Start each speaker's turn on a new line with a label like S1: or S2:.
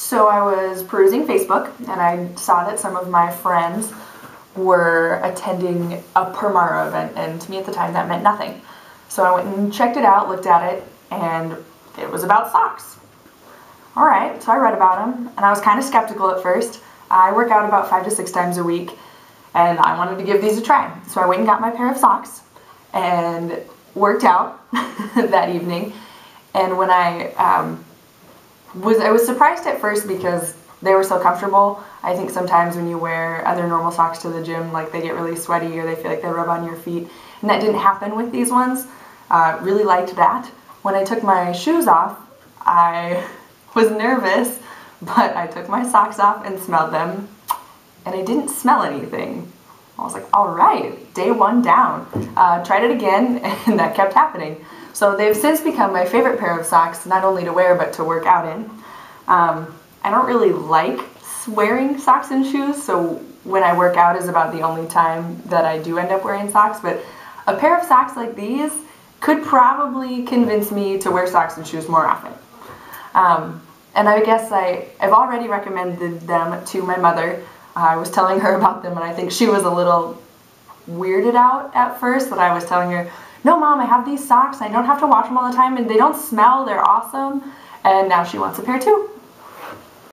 S1: So I was perusing Facebook and I saw that some of my friends were attending a Permara event, and to me at the time that meant nothing. So I went and checked it out, looked at it, and it was about socks. Alright, so I read about them, and I was kind of skeptical at first. I work out about 5 to 6 times a week, and I wanted to give these a try. So I went and got my pair of socks and worked out that evening. And when I was surprised at first because they were so comfortable. I think sometimes when you wear other normal socks to the gym, like they get really sweaty or they feel like they rub on your feet. And that didn't happen with these ones. Really liked that. When I took my shoes off, I was nervous, but I took my socks off and smelled them, and I didn't smell anything. I was like, all right, day one down. Tried it again, and that kept happening. So they've since become my favorite pair of socks, not only to wear, but to work out in. I don't really like wearing socks and shoes, so when I work out is about the only time that I do end up wearing socks, but a pair of socks like these could probably convince me to wear socks and shoes more often. And I guess I've already recommended them to my mother. I was telling her about them, and I think she was a little weirded out at first that I was telling her, no mom, I have these socks, I don't have to wash them all the time, and they don't smell, they're awesome. And now she wants a pair too.